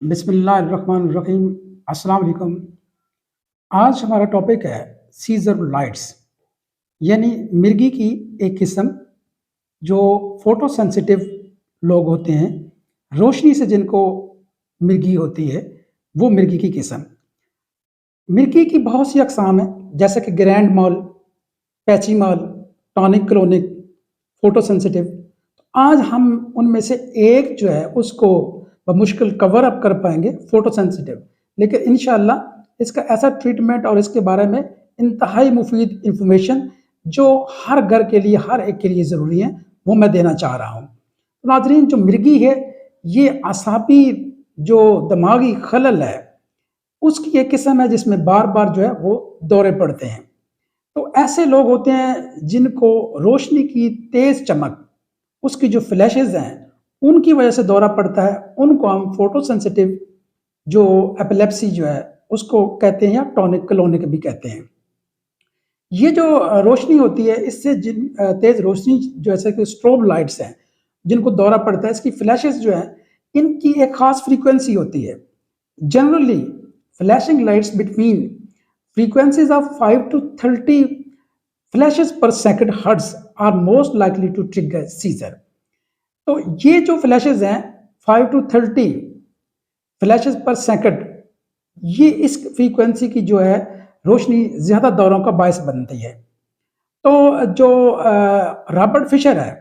बिस्मिल्लाहिर्रहमानिर्रहीम। अस्सलाम वालेकुम। आज हमारा टॉपिक है सीज़र लाइट्स, यानी मिर्गी की एक किस्म जो फोटो सेंसिटिव लोग होते हैं, रोशनी से जिनको मिर्गी होती है, वो मिर्गी की किस्म। मिर्गी की बहुत सी अक़साम हैं, जैसे कि grand mall, patchy mall, tonic clonic, photo sensitive. आज हम उनमें से एक जो है उसको बमुश्किल कवर अप कर पाएंगे, फोटो सेंसिटिव। लेकिन इंशाअल्लाह इसका ऐसा ट्रीटमेंट और इसके बारे में इंतहाई मुफीद इंफॉर्मेशन जो हर घर के लिए, हर एक के लिए ज़रूरी है, वो मैं देना चाह रहा हूँ। नाज़रीन, जो मिर्गी है, ये आसाबी जो दिमागी खलल है, उसकी एक किस्म है जिसमें बार बार जो है वो दौरे पड़ते हैं। तो ऐसे लोग होते हैं जिनको रोशनी की तेज चमक, उसकी जो फ्लैशेज हैं, उनकी वजह से दौरा पड़ता है। उनको हम फोटो सेंसिटिव जो एपिलेप्सी जो है उसको कहते हैं, या टॉनिक क्लोनिक भी कहते हैं। ये जो रोशनी होती है, इससे जिन तेज रोशनी जैसे कि स्ट्रोब लाइट्स हैं, जिनको दौरा पड़ता है, इसकी फ्लैशेज जो है, इनकी एक खास फ्रीक्वेंसी होती है। Generally flashing lights between frequencies of 5 to 30 flashes per second hertz are most likely to trigger seizure। तो ये जो फ्लैशेस हैं 5 to 30 फ्लैशेस पर सेकंड, ये इस फ्रीक्वेंसी की जो है रोशनी ज़्यादा दौरों का बायस बनती है। तो जो रॉबर्ट फिशर है,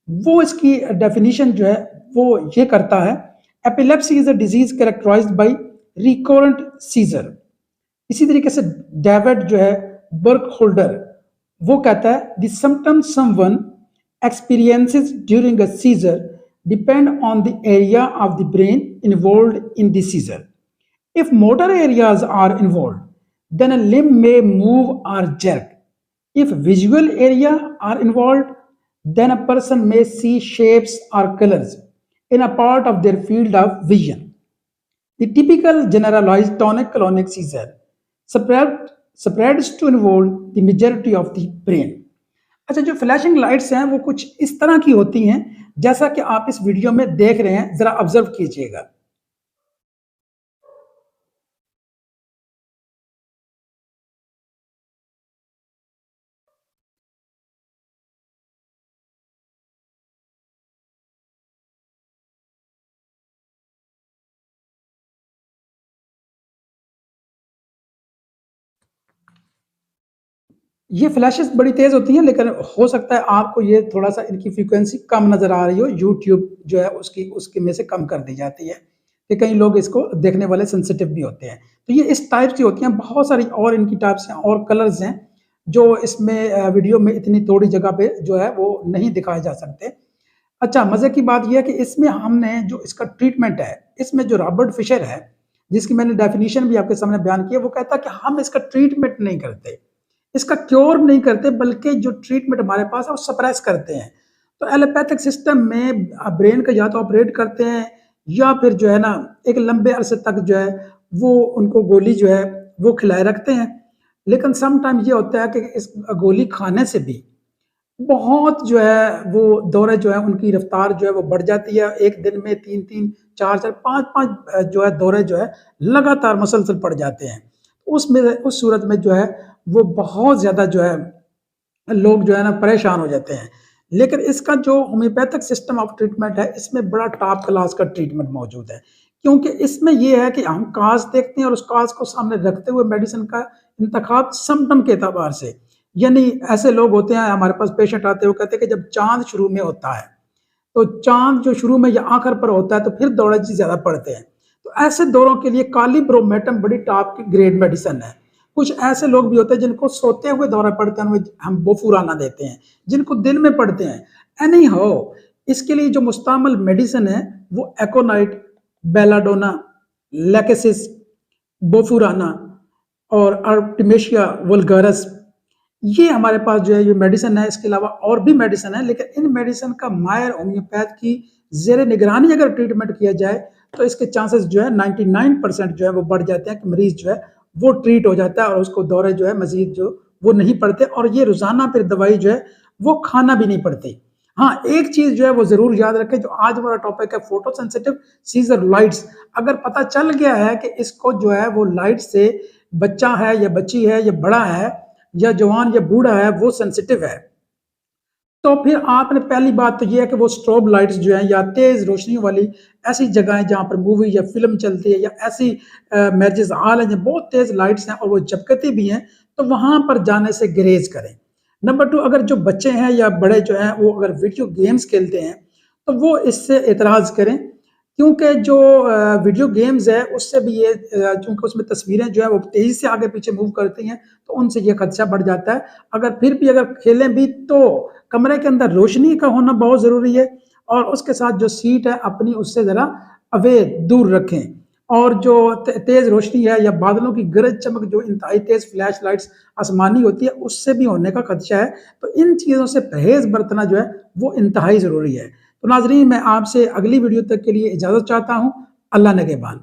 वो इसकी डेफिनेशन जो है वो ये करता है, epilepsy is a disease characterized by recurrent seizure. इसी तरीके से डेविड जो है बर्क होल्डर, वो कहता है the symptoms someone experiences during a seizure depend on the area of the brain involved in the seizure. If motor areas are involved, then a limb may move or jerk. If visual area are involved, then a person may see shapes or colors in a part of their field of vision. The typical generalized tonic-clonic seizure spreads to involve the majority of the brain. अच्छा, जो flashing lights हैं वो कुछ इस तरह की होती हैं जैसा कि आप इस वीडियो में देख रहे हैं, जरा ऑब्जर्व कीजिएगा। ये फ्लैशेस बड़ी तेज़ होती हैं, लेकिन हो सकता है आपको ये थोड़ा-सा इनकी फ्रीक्वेंसी कम नज़र आ रही हो, यूट्यूब जो है उसके में से कम कर दी जाती है, कि कई लोग इसको देखने वाले सेंसिटिव भी होते हैं। तो ये इस टाइप की होती हैं, बहुत सारी और इनकी टाइप्स हैं और कलर्स हैं, जो इसमें वीडियो में इतनी थोड़ी जगह पे जो है वो नहीं दिखाए जा सकते। अच्छा, मज़े की बात ये है कि इसमें हमने जो इसका ट्रीटमेंट है, इसमें जो रॉबर्ट फिशर है, जिसकी मैंने डेफिनिशन भी आपके सामने बयान की है, वो कहता है कि हम इसका ट्रीटमेंट नहीं करते, इसका क्योर नहीं करते, बल्कि जो ट्रीटमेंट हमारे पास है वो सप्रेस करते हैं। तो एलोपैथिक सिस्टम में ब्रेन का या तो ऑपरेट करते हैं, या फिर जो है ना एक लंबे अरसे तक जो है वो उनको गोली जो है वो खिलाए रखते हैं। लेकिन सम टाइम ये होता है कि इस गोली खाने से भी बहुत जो है वो दौरे जो है उनकी रफ्तार जो है वो बढ़ जाती है। एक दिन में 3-3, 4-4, 5-5 जो है दौरे जो है लगातार मुसलसल पड़ जाते हैं। उसमें उस सूरत में जो है वो बहुत ज़्यादा जो है लोग जो है ना परेशान हो जाते हैं। लेकिन इसका जो होम्योपैथिक सिस्टम ऑफ ट्रीटमेंट है, इसमें बड़ा टॉप क्लास का ट्रीटमेंट मौजूद है, क्योंकि इसमें ये है कि हम काज देखते हैं और उस काज को सामने रखते हुए मेडिसिन का इंतखाब सिम्पटम के एतबार से। यानी ऐसे लोग होते हैं, हमारे पास पेशेंट आते हैं, वो कहते हैं कि जब चांद शुरू में होता है, तो चांद जो शुरू में या आखिर पर होता है, तो फिर दौरे ज़्यादा पड़ते हैं। तो ऐसे दौरों के लिए कालीब्रोमेटम बड़ी टॉप की ग्रेड मेडिसिन है। कुछ ऐसे लोग भी होते हैं जिनको सोते हुए दौरे पड़ते हैं, हम बोफुराना देते हैं, जिनको दिन में पड़ते हैं। एनी हाउ, इसके लिए जो मुस्तमल मेडिसिन है वो एकोनाइट, बेलाडोना, लैकेसिस, बोफुराना और आर्टिमेशिया वल्गारस, ये हमारे पास जो है ये मेडिसिन है। इसके अलावा और भी मेडिसिन है, लेकिन इन मेडिसिन का माहिर होम्योपैथ की ज़ेर निगरानी अगर ट्रीटमेंट किया जाए, तो इसके चांसेस जो है 99% जो है वो बढ़ जाते हैं कि मरीज़ जो है वो ट्रीट हो जाता है और उसको दौरे जो है मज़ीद जो वो नहीं पड़ते, और ये रोज़ाना फिर दवाई जो है वो खाना भी नहीं पड़ती। हाँ, एक चीज़ जो है वो ज़रूर याद रखें, जो आज हमारा टॉपिक है फोटो सेंसिटिव सीज़र लाइट्स। अगर पता चल गया है कि इसको जो है वो लाइट से बच्चा है या बच्ची है या बड़ा है या जवान या बूढ़ा है वो सेंसिटिव है, तो फिर आपने पहली बात तो ये है कि वो स्ट्रोब लाइट्स जो है या तेज रोशनी वाली ऐसी जगहें जहाँ पर मूवी या फिल्म चलती है या ऐसी मैरिजेस हॉल है जहाँ बहुत तेज लाइट्स हैं और वो झपकती भी हैं, तो वहां पर जाने से गुरेज करें। नंबर टू, अगर जो बच्चे हैं या बड़े जो हैं वो अगर वीडियो गेम्स खेलते हैं तो वो इससे एतराज़ करें, क्योंकि जो वीडियो गेम्स है उससे भी ये चूंकि उसमें तस्वीरें जो है वो तेजी से आगे पीछे मूव करती हैं, तो उनसे ये खदशा बढ़ जाता है। अगर फिर भी अगर खेलें भी तो कमरे के अंदर रोशनी का होना बहुत ज़रूरी है, और उसके साथ जो सीट है अपनी उससे ज़रा अवे दूर रखें। और जो तेज़ रोशनी है या बादलों की गरज चमक जो इंतहाई तेज़ फ्लैश लाइट्स आसमानी होती है उससे भी होने का खदशा है, तो इन चीज़ों से परहेज़ बरतना जो है वो इंतहाई ज़रूरी है। तो नाजरीन, मैं आपसे अगली वीडियो तक के लिए इजाज़त चाहता हूँ। अल्लाह निगहबान।